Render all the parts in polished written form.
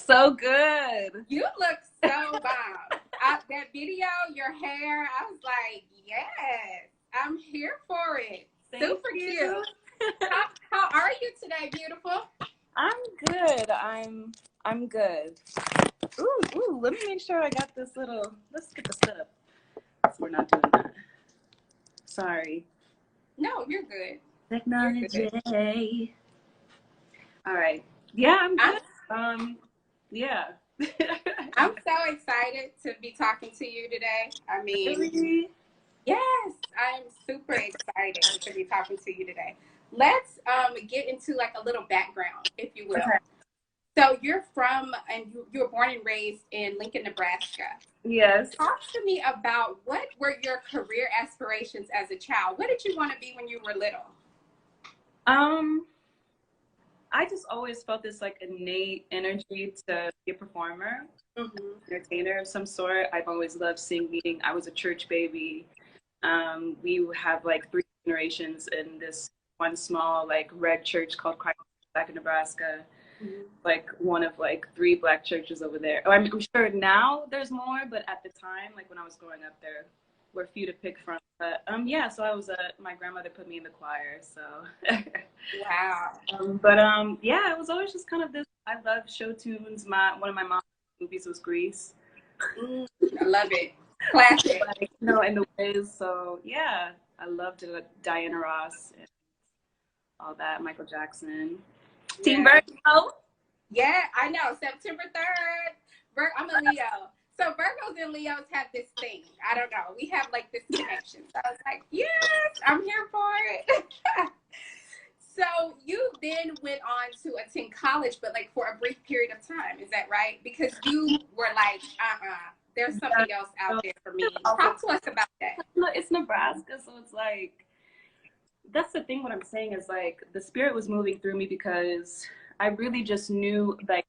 so good. You look so bomb. That video, your hair, I was like, yes, I'm here for it. Thank Super you. cute. How are you today, beautiful? I'm good. I'm good. Ooh, let me make sure I got this little, let's get this set up. So we're not doing that. Sorry. No, you're good. Technology. You're good. All right. Yeah, I'm good. Yeah. I'm so excited to be talking to you today. I mean, Really? yes, I'm super excited to be talking to you today. Let's get into like a little background, if you will. Okay. So you're from, and you were born and raised in Lincoln, Nebraska. Yes. Talk to me about what were your career aspirations as a child? What did you want to be when you were little? I just always felt this like innate energy to be a performer, entertainer of some sort. I've always loved singing. I was a church baby. We have like 3 generations in this one small like red church called Christ back in Nebraska. Like one of like 3 Black churches over there. Oh, I'm sure now there's more, but at the time, like when I was growing up, there were a few to pick from. But yeah, so I was my grandmother put me in the choir, so. Wow. Yeah, it was always just kind of this. I love show tunes. One of my mom's movies was Grease. I love it. Classic. Like, in the ways. So yeah, I loved Diana Ross and all that. Michael Jackson. Yeah. Team Virgo. Yeah, I know. September 3rd. I'm a Leo. So Virgos and Leos have this thing. I don't know. We have like this connection. So I was like, yes, I'm here for it. So you then went on to attend college, but like for a brief period of time. Is that right? Because you were like, there's something else out there for me. Talk to us about that. Look, it's Nebraska, so it's like, that's the thing. What I'm saying is like the spirit was moving through me because I really just knew like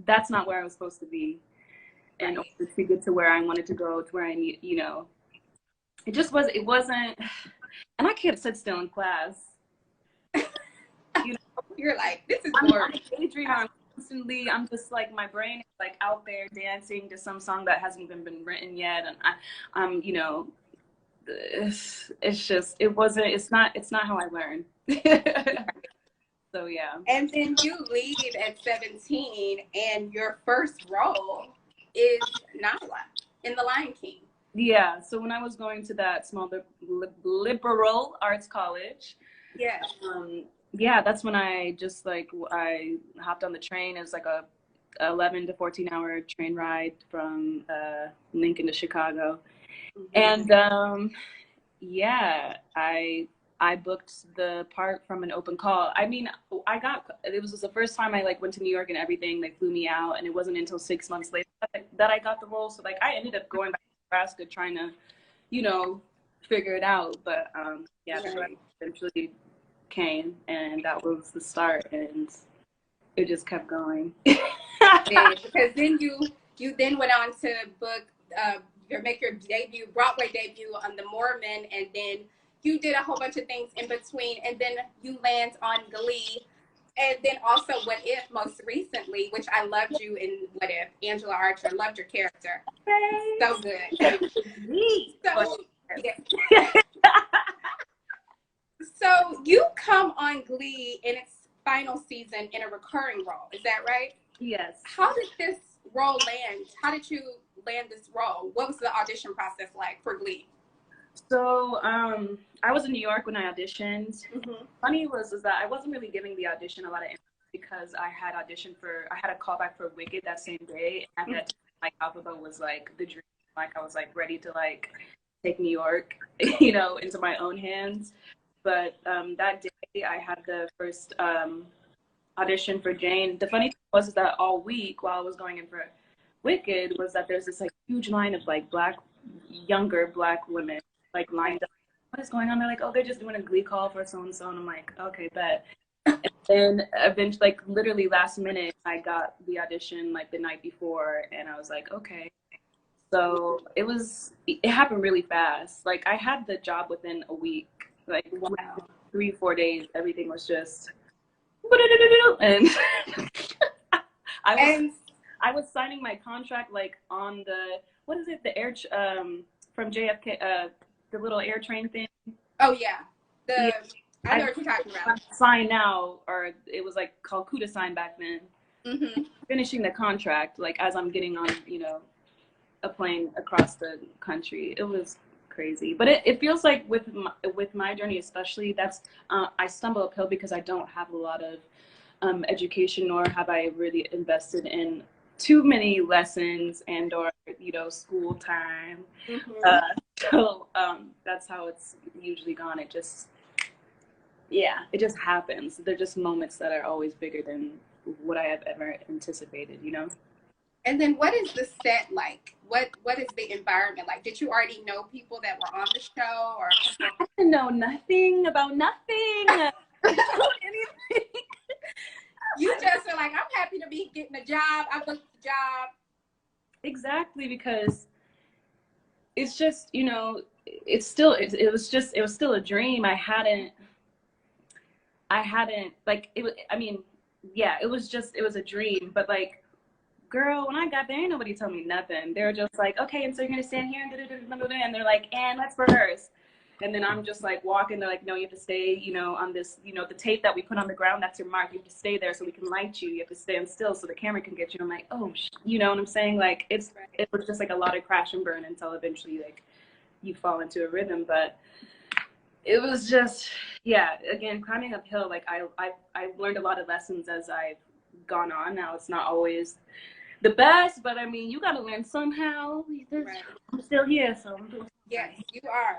that's not where I was supposed to be. And Right. to get to where I wanted to go, to where I need, it wasn't, and I can't sit still in class. You're like, this is boring. I'm daydreaming constantly. I'm just like, my brain is like out there dancing to some song that hasn't even been written yet. And I'm, it's not how I learn. So yeah. And then you leave at 17 and your first role is Nala in The Lion King. Yeah, so when I was going to that small liberal arts college, yeah, that's when I just like I hopped on the train. It was like a 11 to 14 hour train ride from Lincoln to Chicago, and yeah, I booked the part from an open call. I mean, it was the first time I like went to New York and everything. They flew me out, and it wasn't until 6 months later that I got the role. So like I ended up going back to Nebraska trying to, figure it out. But yeah, right. Eventually came, and that was the start, and it just kept going. Because then you then went on to book make your Broadway debut on The Mormon, and then you did a whole bunch of things in between, and then you land on Glee, and then also What If most recently, which I loved you in What If. Angela Archer, loved your character. So good. So, yeah. So you come on Glee in its final season in a recurring role. Is that right? Yes. How did this role land? How did you land this role? What was the audition process like for Glee? So I was in New York when I auditioned. Funny was that I wasn't really giving the audition a lot of interest because I had a callback for Wicked that same day, and that like Alphabet was like the dream. Like I was like ready to like take New York, into my own hands. But that day I had the first audition for Jane. The funny thing was that all week while I was going in for Wicked was that there's this like huge line of like younger black women like lined up. What is going on? They're like, oh, they're just doing a Glee call for so and so, and I'm like, okay, bet. And then eventually, like literally last minute, I got the audition like the night before, and I was like, okay. So it happened really fast. Like I had the job within a week. Like 3-4 days, everything was just and I was signing my contract like on the, what is it, the from JFK, the little air train thing. Oh yeah, yeah. I know what you're talking about. Sign now, or it was like called CUDA sign back then. Mm-hmm. Finishing the contract, like as I'm getting on, a plane across the country. It was crazy, but it feels like with my journey, especially, that's I stumble uphill because I don't have a lot of education, nor have I really invested in too many lessons and or school time. Mm-hmm. So that's how it's usually gone. It just happens. They're just moments that are always bigger than what I have ever anticipated, And then what is the set like? What is the environment like? Did you already know people that were on the show, or people? I know nothing about nothing. Anything. You just are like, I'm happy to be getting a job. I booked the job. Exactly, because it's just, it was still a dream. I hadn't like it was, I mean, yeah, it was a dream, but like, girl, when I got there, ain't nobody told me nothing. They were just like, okay, and so you're gonna stand here and they're like, and let's rehearse. And then I'm just like walking, they're like, no, you have to stay, on this, the tape that we put on the ground, that's your mark. You have to stay there so we can light you. You have to stand still so the camera can get you. I'm like, oh, you know what I'm saying? Like, it was just like a lot of crash and burn until eventually, like, you fall into a rhythm. But it was just, yeah, again, climbing uphill. Like, I've learned a lot of lessons as I've gone on. Now it's not always the best, but I mean, you got to learn somehow. Right. I'm still here, so yes, you are.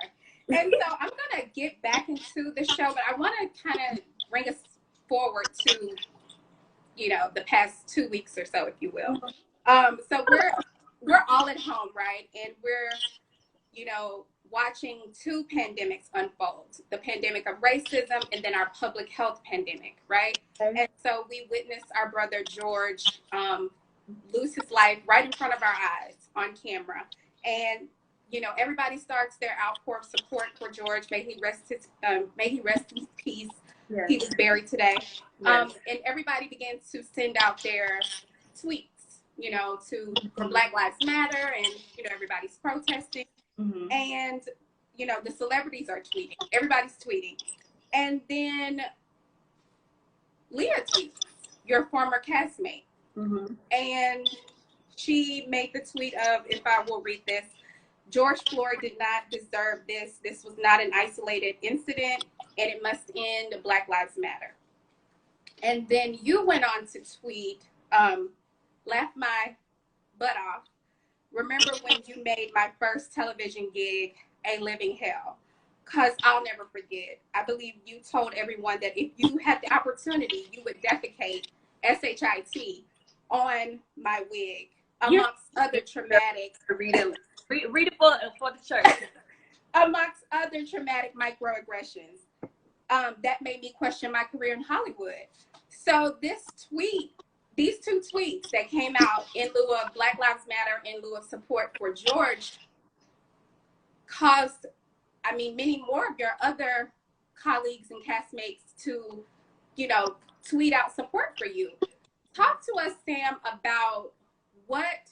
And so I'm gonna get back into the show, but I want to kind of bring us forward to, the past 2 weeks or so, if you will. So we're all at home, right? And we're, watching two pandemics unfold: the pandemic of racism and then our public health pandemic, right? Okay. And so we witnessed our brother George lose his life right in front of our eyes on camera. And everybody starts their outpour of support for George. May he rest in peace. Yes. He was buried today. Yes. And everybody begins to send out their tweets, for Black Lives Matter, and everybody's protesting. Mm-hmm. And the celebrities are tweeting. Everybody's tweeting. And then Leah tweets, your former castmate. Mm-hmm. And she made the tweet of, if I will read this, George Floyd did not deserve this. This was not an isolated incident, and it must end. Black Lives Matter. And then you went on to tweet, laugh my butt off. Remember when you made my first television gig a living hell? Because I'll never forget. I believe you told everyone that if you had the opportunity, you would defecate, SHIT, on my wig, amongst other traumatic... Read it for the church. Amongst other traumatic microaggressions. That made me question my career in Hollywood. So these two tweets that came out in lieu of Black Lives Matter, in lieu of support for George, caused, many more of your other colleagues and castmates to, tweet out support for you. Talk to us, Sam, about what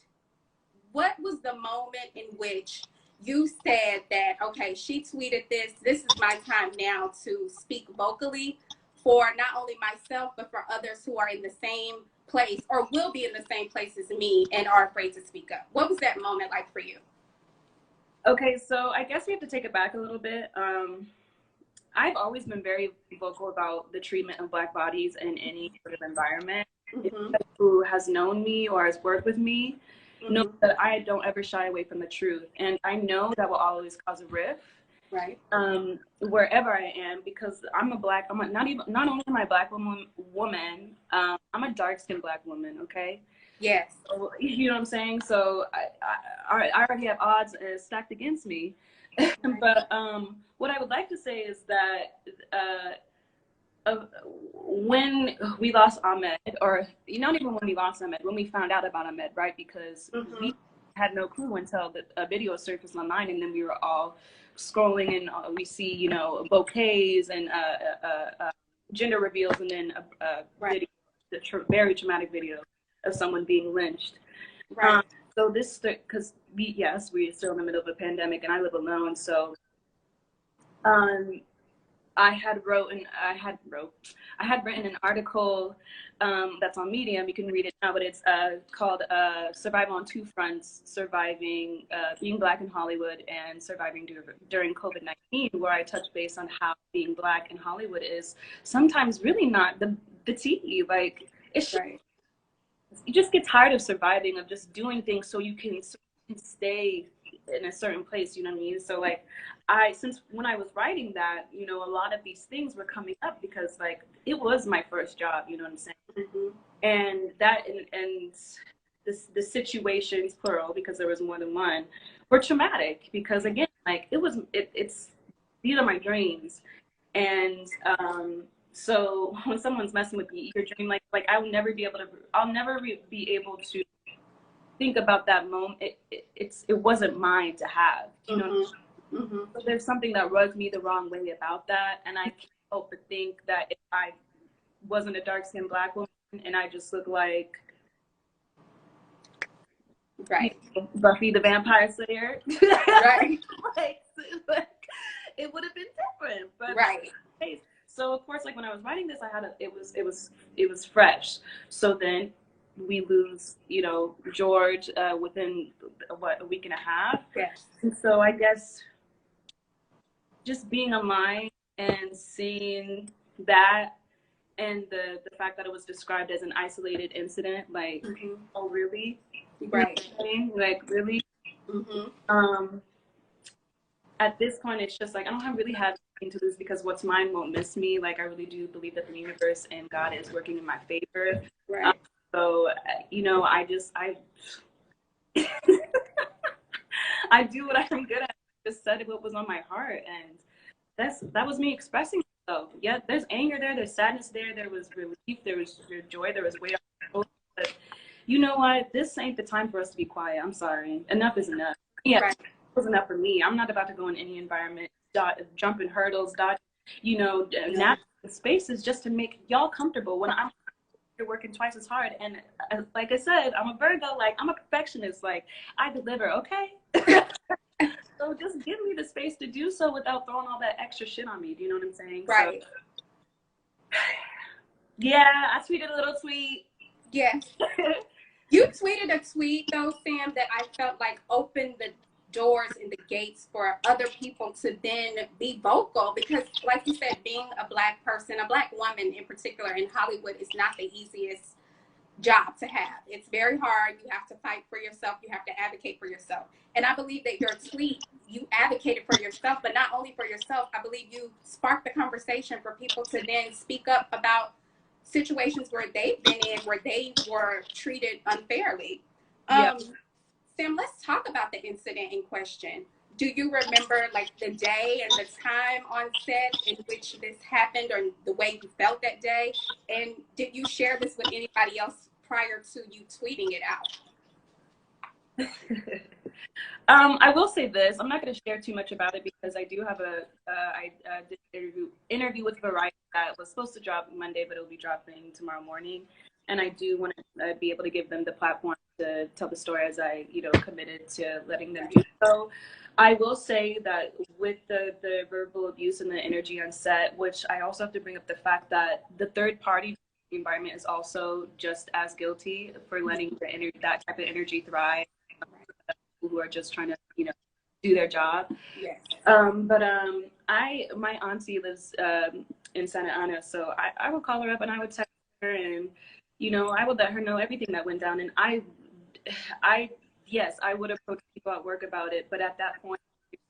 was the moment in which you said that, okay, she tweeted this is my time now to speak vocally for not only myself, but for others who are in the same place or will be in the same place as me and are afraid to speak up. What was that moment like for you? Okay, so I guess we have to take it back a little bit. I've always been very vocal about the treatment of Black bodies in any sort of environment. Mm-hmm. Who has known me or has worked with me, mm-hmm. knows that I don't ever shy away from the truth. And I know that will always cause a rift. Right. Wherever I am, because not only am I a Black woman, I'm a dark-skinned Black woman, okay? Yes. So, you know what I'm saying? So I already have odds stacked against me. Right. But what I would like to say is that when we lost Ahmed, or not even when we lost Ahmed, when we found out about Ahmed, right? Because mm-hmm. we had no clue until the video surfaced online, and then we were all scrolling, and we see, bouquets and gender reveals, and then a right. video, very traumatic video. of someone being lynched. Right. So this, because we're still in the middle of a pandemic, and I live alone. So I had written an article that's on Medium. You can read it now, but it's called "Survival on Two Fronts: Surviving Being Black in Hollywood and Surviving During COVID-19," where I touch base on how being Black in Hollywood is sometimes really not the tea. Like it's just, Right. you just get tired of surviving, of just doing things so you can stay in a certain place, you know what I mean? So like since when I was writing that, you know, a lot of these things were coming up because like it was my first job, you know what I'm saying? Mm-hmm. And that and the situations, plural, because there was more than one, were traumatic because again, like it's these are my dreams. And so when someone's messing with your dream, like I'll never be able to think about that moment. It wasn't mine to have, you know. Mm-hmm. So there's something that rubs me the wrong way about that, and I can't help but think that if I wasn't a dark-skinned Black woman and I just looked like right, Buffy the Vampire Slayer, right, like it would have been different. But right. so of course, like when I was writing this, it was fresh. So then we lose, you know, George within a week and a half. Yes. And so I guess just being online and seeing that and the fact that it was described as an isolated incident, like, oh really? Right. Like really? At this point, it's just like I don't really have anything to lose because what's mine won't miss me. Like I really do believe that the universe and God is working in my favor. Right. So you know, I I do what I'm good at. I just said what was on my heart, and that was me expressing myself. Yeah, there's anger there's sadness there was relief, there was joy, there was weight. But you know what? This ain't the time for us to be quiet. I'm sorry. Enough is enough. Yeah, right. It was enough for me. I'm not about to go in any environment, jumping hurdles, dodging, you know, now the space is just to make y'all comfortable when I'm working twice as hard. And like I said, I'm a Virgo, like I'm a perfectionist, like I deliver, okay? So just give me the space to do so without throwing all that extra shit on me. Do you know what I'm saying? Right. So, yeah, I tweeted a little tweet. Yes. You tweeted a tweet though, Sam, that I felt like opened the doors and the gates for other people to then be vocal because like you said, being a Black person, a Black woman in particular in Hollywood is not the easiest job to have. It's very hard. You have to fight for yourself. You have to advocate for yourself. And I believe that your tweet, you advocated for yourself, but not only for yourself, I believe you sparked the conversation for people to then speak up about situations where they've been in, where they were treated unfairly. Sam, let's talk about the incident in question. Do you remember like the day and the time on set in which this happened or the way you felt that day? And did you share this with anybody else prior to you tweeting it out? I will say this. I'm not going to share too much about it because I do have I did an interview with Variety that was supposed to drop Monday, but it'll be dropping tomorrow morning. And I do want to be able to give them the platform to tell the story as I, you know, committed to letting them do so. I will say that with the verbal abuse and the energy on set, which I also have to bring up the fact that the third party environment is also just as guilty for letting that type of energy thrive. Who are just trying to, you know, do their job. Yes. My auntie lives in Santa Ana, so I would call her up and I would text her and, you know, I would let her know everything that went down. And yes, I would approach people at work about it, but at that point,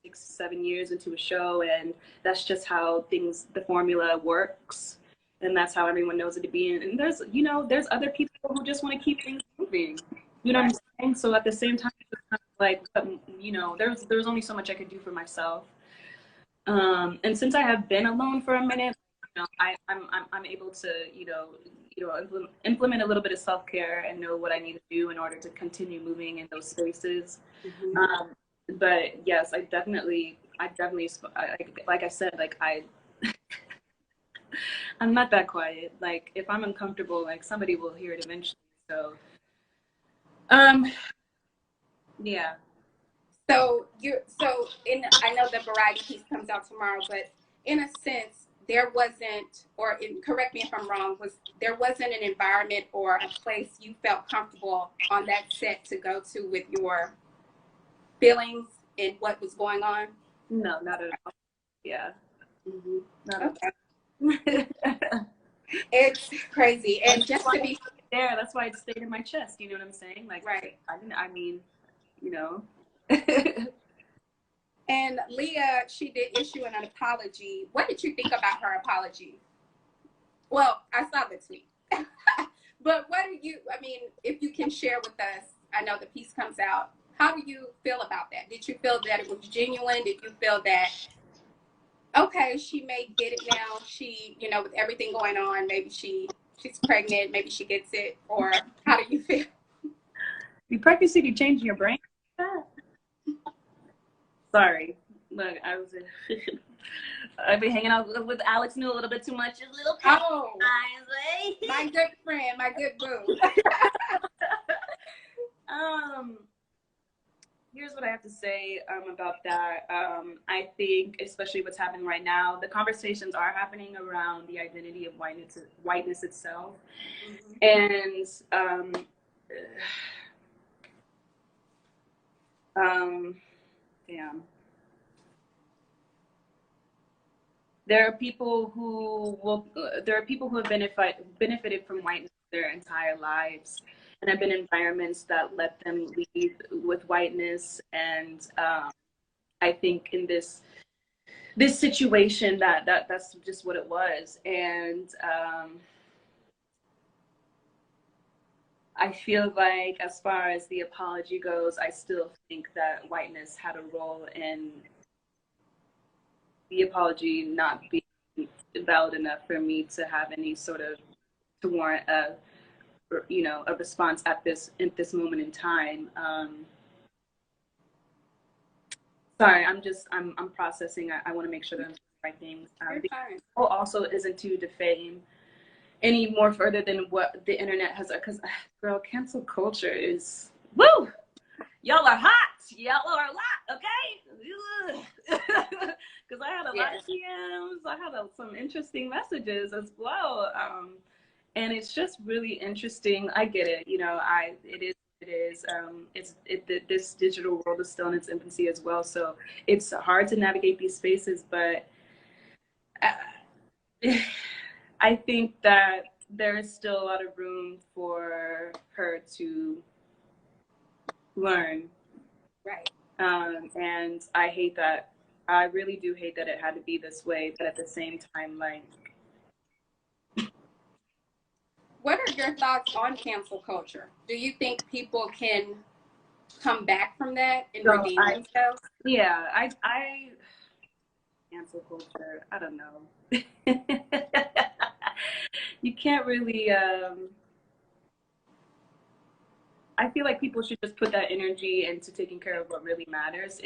6-7 years into a show, and that's just how the formula works, and that's how everyone knows it to be. And there's, you know, there's other people who just want to keep things moving. You know what I'm saying? So at the same time, like, you know, there's only so much I could do for myself. And since I have been alone for a minute, you know, I'm able to, you know, implement a little bit of self-care and know what I need to do in order to continue moving in those spaces. But yes, I definitely, like I said, like I'm not that quiet. Like if I'm uncomfortable, like somebody will hear it eventually. So Yeah. So I know the variety piece comes out tomorrow, but in a sense, there wasn't, correct me if I'm wrong, there wasn't an environment or a place you felt comfortable on that set to go to with your feelings and what was going on? No, not at all. Yeah. Mm-hmm. Not Okay. at all. It's crazy. And just to be there, that's why it stayed in my chest. You know what I'm saying? Like, right. I mean, you know. And Leah, she did issue an apology. What did you think about her apology? Well, I saw the tweet. But what do you, I mean, if you can share with us, I know the piece comes out. How do you feel about that? Did you feel that it was genuine? Did you feel that, okay, she may get it now. She, you know, with everything going on, maybe she's pregnant, maybe she gets it, or how do you feel? You practice it, you change your brain. Sorry. Look, I've been hanging out with Alex New a little bit too much. A little my good friend, my good boo. Here's what I have to say about that. I think, especially what's happening right now, the conversations are happening around the identity of whiteness itself, and damn. There are people who have benefited from whiteness their entire lives, and have been in environments that let them lead with whiteness. And I think in this situation, that's just what it was. And I feel like, as far as the apology goes, I still think that whiteness had a role in the apology not being valid enough for me to have any sort of, to warrant a response at this moment in time. Sorry, I'm processing. I want to make sure that I'm doing the right things. The goal also isn't to defame any more further than what the internet has, because girl, cancel culture is, woo, y'all are hot, y'all are a lot, okay? Because I had a lot of DMs, I had some interesting messages as well, and it's just really interesting. I get it, you know, it is this digital world is still in its infancy as well, so it's hard to navigate these spaces, but I think that there is still a lot of room for her to learn. Right. And I hate that. I really do hate that it had to be this way, but at the same time, like. What are your thoughts on cancel culture? Do you think people can come back from that and redeem themselves? Yeah, I cancel culture, I don't know. You can't really, I feel like people should just put that energy into taking care of what really matters.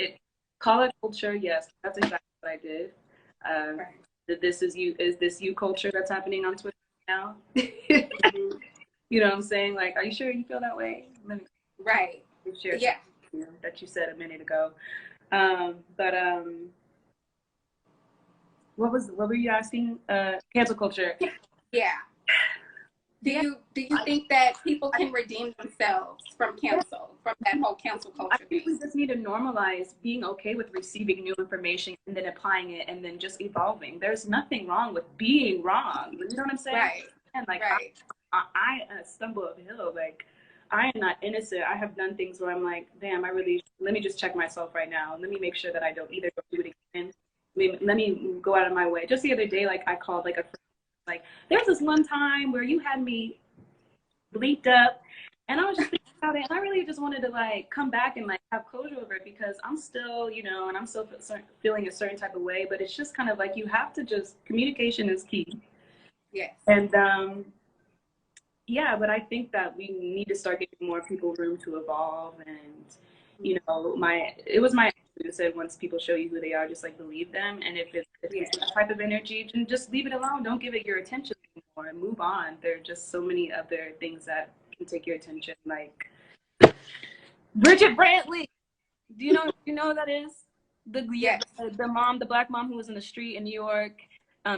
Call it culture, yes, that's exactly what I did. Right. This is you culture that's happening on Twitter now? You know what I'm saying? Like, are you sure you feel that way? Right. Share that you said a minute ago. What were you asking? Cancel culture. Yeah. Do you think that people can redeem themselves from that whole cancel culture I think we just need to normalize being okay with receiving new information and then applying it and then just evolving. There's nothing wrong with being wrong. You know what I'm saying? Right. And like, right. I stumble uphill. Like, I am not innocent. I have done things where I'm like, damn, let me just check myself right now. Let me make sure that I don't either do it again. Let me go out of my way. Just the other day, like, I called like a friend, like, there's this one time where you had me bleeped up, and I was just thinking about it, and I really just wanted to like come back and like have closure over it, because I'm still, you know, and I'm still feeling a certain type of way, but it's just kind of like, you have to just, communication is key. Yes. And yeah, but I think that we need to start giving more people room to evolve. And, you know, it was my who said, once people show you who they are, just like believe them. And if it's that type of energy, then just leave it alone. Don't give it your attention anymore and move on. There are just so many other things that can take your attention, like Bridget Brantley. Do you know who that is? Yes. The black mom who was in the street in New York.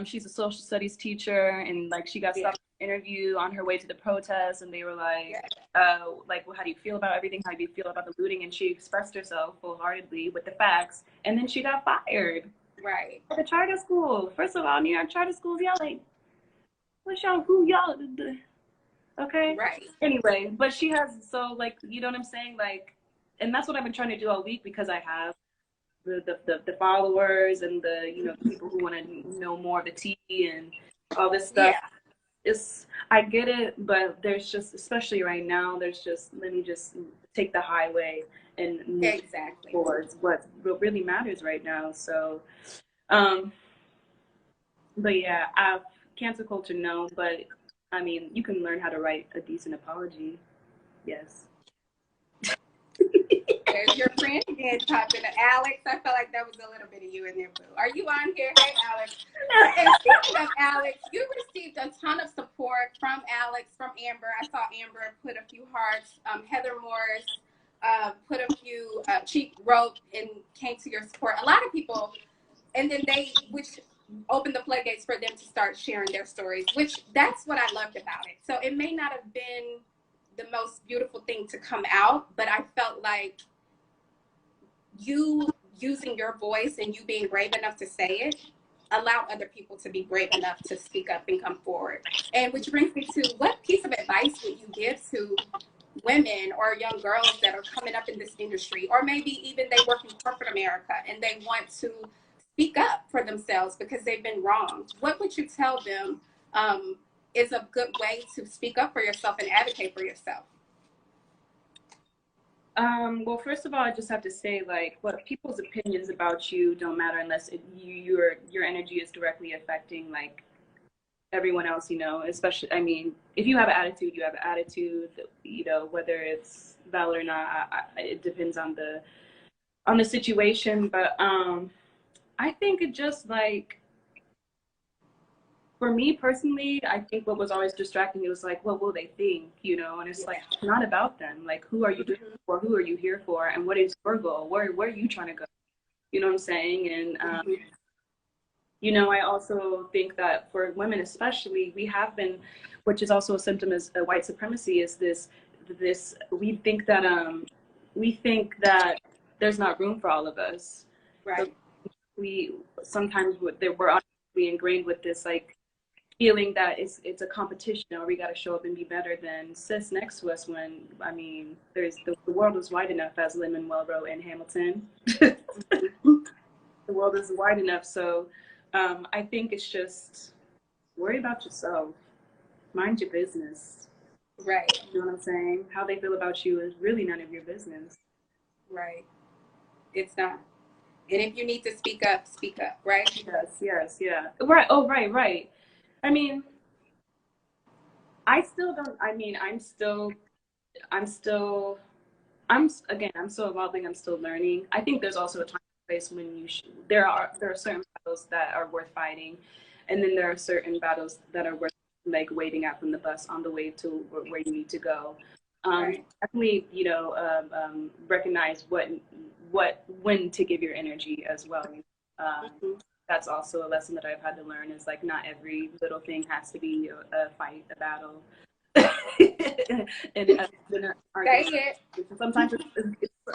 She's a social studies teacher, and like she got stopped in an interview on her way to the protest, and they were like, well, how do you feel about everything? How do you feel about the looting? And she expressed herself full-heartedly with the facts, and then she got fired. Right. At the charter school. First of all, New York charter schools yelling. Who y'all? Okay. Right. Anyway, but she has, so like, you know what I'm saying? Like, and that's what I've been trying to do all week, because I have the followers and the, you know, the people who want to know more of the tea and all this stuff. Yeah. I get it, but there's just, especially right now, there's just, let me just take the highway and move towards what really matters right now. So, but yeah, cancel culture, no, but I mean, you can learn how to write a decent apology. Yes. There's your friend again talking to Alex. I felt like that was a little bit of you in there, boo. Are you on here? Hey, Alex. And speaking of Alex, you received a ton of support from Alex, from Amber. I saw Amber put a few hearts. Heather Morris put a few, Cheek wrote and came to your support. A lot of people, and then which opened the floodgates for them to start sharing their stories, which that's what I loved about it. So it may not have been the most beautiful thing to come out, but I felt like you using your voice and you being brave enough to say it allow other people to be brave enough to speak up and come forward. And which brings me to, what piece of advice would you give to women or young girls that are coming up in this industry, or maybe even they work in corporate America and they want to speak up for themselves because they've been wronged? What would you tell them is a good way to speak up for yourself and advocate for yourself? Well, first of all, I just have to say, like, what people's opinions about you don't matter unless your energy is directly affecting, like, everyone else, you know, especially, I mean, if you have an attitude, you have an attitude, you know, whether it's valid or not, it depends on the situation, but I think it just, like, for me personally, I think what was always distracting me was like, what will they think, you know? And it's like, it's not about them. Like, who are you doing it for? Who are you here for? And what is your goal? Where are you trying to go? You know what I'm saying? And, you know, I also think that for women especially, we have been, which is also a symptom of white supremacy, is this, we think that there's not room for all of us. Right. So we sometimes, we're ingrained with this, like, feeling that it's a competition, or we got to show up and be better than cis next to us, when, I mean, there's the world is wide enough, as Lin-Manuel wrote in Hamilton. The world is wide enough. So I think it's just worry about yourself, mind your business. Right. You know what I'm saying? How they feel about you is really none of your business. Right. It's not. And if you need to speak up, right? Yes, yeah. Right. Oh, right. I mean, I'm still evolving, I'm still evolving, I'm still learning. I think there's also a time and place when there are certain battles that are worth fighting, and then there are certain battles that are worth, like, waiting out from the bus on the way to where you need to go. Right. Definitely, you know, recognize when to give your energy as well. That's also a lesson that I've had to learn, is like, not every little thing has to be a fight, a battle. And sometimes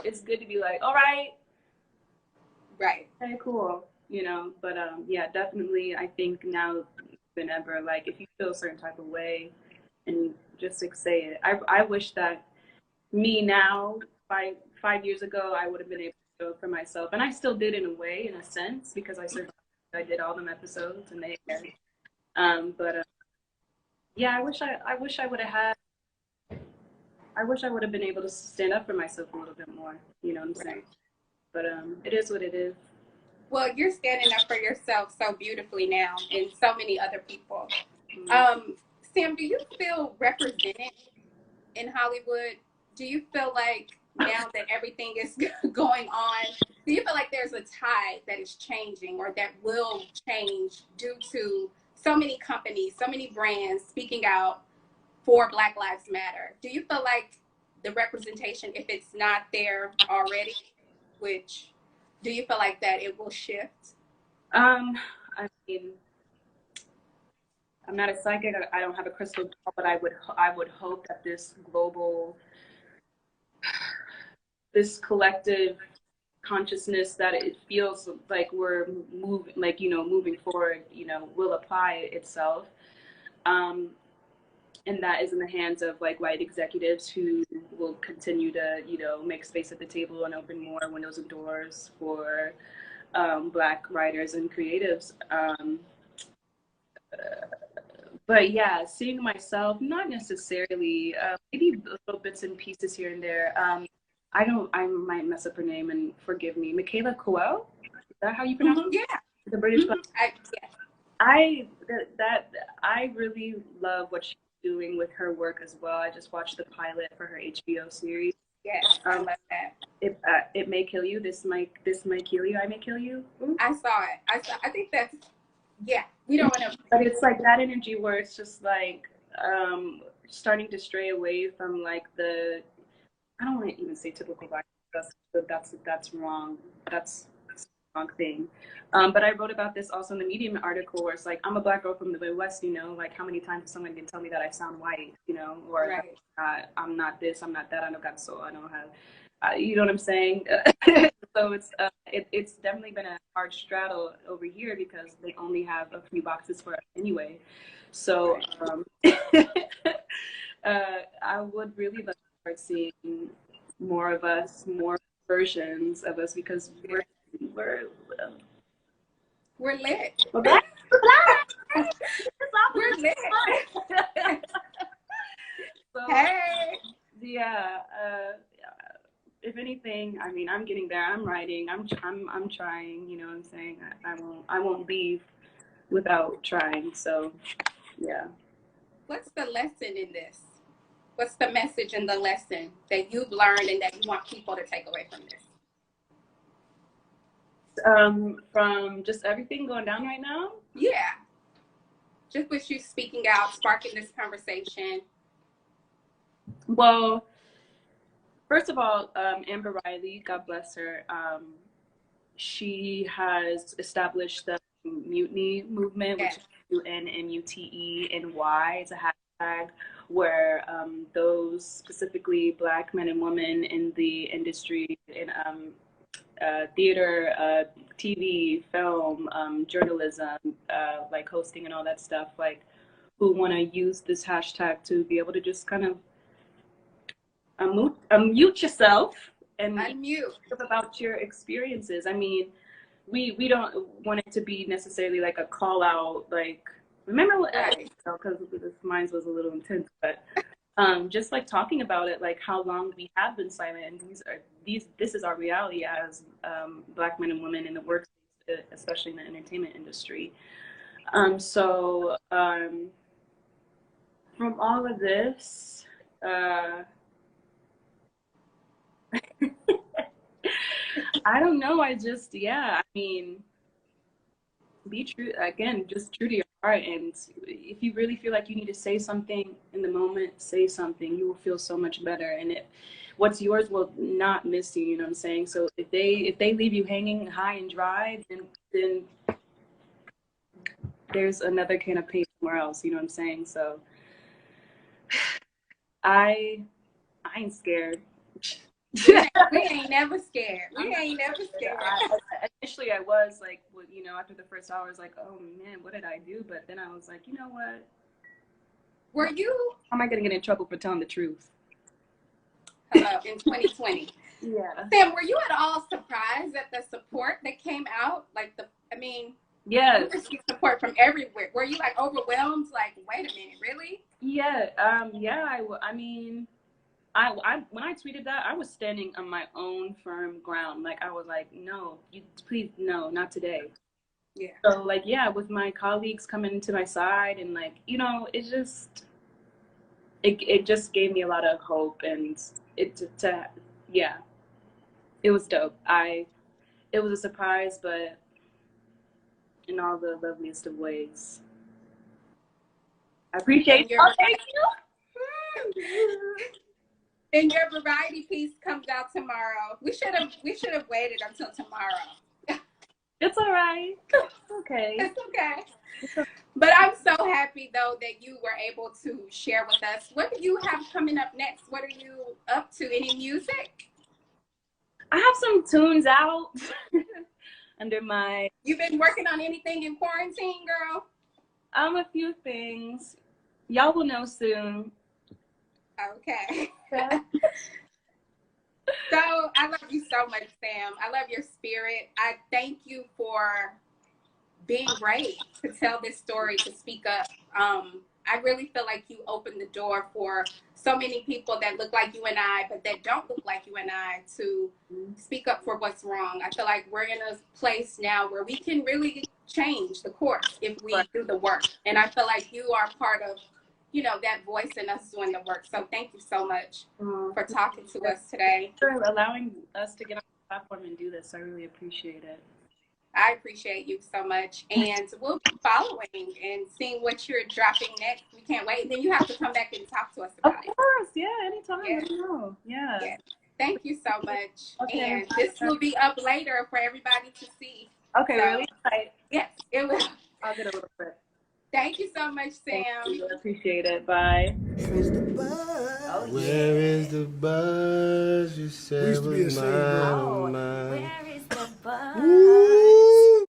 it's good to be like, all right, okay, cool, you know. But yeah, definitely, I think now than ever, like, if you feel a certain type of way, and just, like, say it. I wish that me now, 5 years ago, I would have been able to show up for myself, and I still did, in a way, in a sense, because I did all them episodes, and they but yeah, I wish I would have been able to stand up for myself a little bit more, you know what I'm saying? But it is what it is. Well, you're standing up for yourself so beautifully now, and so many other people. Sam, do you feel represented in Hollywood? Do you feel like now that everything is going on, do you feel like there's a tide that is changing, or that will change, due to so many companies, so many brands speaking out for Black Lives Matter? Do you feel like the representation, if it's not there already, which do you feel like that it will shift? I mean, I'm not a psychic. I don't have a crystal ball, but I would hope that this collective consciousness, that it feels like we're moving, like, moving forward, will apply itself. And that is in the hands of like white executives who will continue to, make space at the table and open more windows and doors for Black writers and creatives. But yeah, seeing myself, not necessarily, maybe little bits and pieces here and there. I might mess up her name and forgive me. Michaela Coel? Is that how you pronounce it? Yeah. The British. Yeah. I really love what she's doing with her work as well. I just watched the pilot for her HBO series. Yes, I love that. It may kill you. This might kill you. I may kill you. Ooh. I saw it. I think that's, yeah. We don't want to. But it's like that energy where it's just like starting to stray away from like the, I don't want to even say typical Black. That's wrong. That's the wrong thing. But I wrote about this also in the Medium article where it's like, I'm a Black girl from the Midwest, like how many times someone can tell me that I sound white, or Right. I'm not this, I'm not that, I don't got soul, I don't have, you know what I'm saying? So it's definitely been a hard straddle over here because they only have a few boxes for us anyway. So I would really love to start seeing more of us, more versions of us, because we're lit. We're black. We're lit. So, hey. Yeah. If anything, I mean, I'm getting there. I'm writing. I'm trying. You know what I'm saying? I won't leave without trying. So, yeah. What's the lesson in this? What's the message in the lesson that you've learned and that you want people to take away from this? From just everything going down right now? Yeah. Just with you speaking out, sparking this conversation. Well, first of all, Amber Riley, God bless her, she has established the Mutiny movement, which is UNMUTENY. It's a hashtag where those specifically Black men and women in the industry, in theater, TV, film, journalism, like hosting and all that stuff, like who want to use this hashtag to be able to just kind of unmute yourself and talk about your experiences. I mean, we don't want it to be necessarily like a call out, like, remember what, because mine was a little intense, but just like talking about it, like how long we have been silent, and this is our reality as Black men and women in the workspace, especially in the entertainment industry. So from all of this, I don't know. I mean, be true, again, just true to your heart. And if you really feel like you need to say something in the moment, say something. You will feel so much better. And what's yours will not miss you, you know what I'm saying? So if they leave you hanging high and dry, then there's another can of paint somewhere else, you know what I'm saying? So I ain't scared. We ain't never scared. Initially, I was like, after the first hour, I was like, oh man, what did I do? But then I was like, you know what? Were you? How am I going to get in trouble for telling the truth? Hello, in 2020. Yeah. Sam, were you at all surprised at the support that came out? Yeah. You received support from everywhere. Were you like overwhelmed? Like, wait a minute, really? Yeah. I mean, when I tweeted that, I was standing on my own firm ground. Like, I was like, no, please, no, not today. Yeah. So, like, yeah, with my colleagues coming to my side and, like, it just gave me a lot of hope, and it was dope. It was a surprise, but in all the loveliest of ways. I appreciate it. Oh, thank you. then your variety piece comes out tomorrow. We should have waited until tomorrow. It's all right. Okay. It's okay. But I'm so happy though that you were able to share with us. What do you have coming up next? What are you up to? Any music? I have some tunes out under my. You've been working on anything in quarantine, girl? A few things. Y'all will know soon. Okay. So I love you so much, Sam. I love your spirit. I thank you for being brave to tell this story, to speak up. I really feel like you opened the door for so many people that look like you and I, but that don't look like you and I, to speak up for what's wrong. I feel like we're in a place now where we can really change the course if we do the work. And I feel like you are part of, you know, that voice in us doing the work. So thank you so much for talking to us today. For allowing us to get on the platform and do this. I really appreciate it. I appreciate you so much. And we'll be following and seeing what you're dropping next. We can't wait. Then you have to come back and talk to us about it. Of course. Yeah, anytime. Yeah. Let me know. Yeah. Yeah. Thank you so much. Okay. And this will be up later for everybody to see. Okay, So, really? Right. Yes, it will. I'll get a little bit. Thank you so much, Sam. Thank you. I appreciate it. Bye. Where is the buzz? Oh, Where is the buzz? You said was mine. Where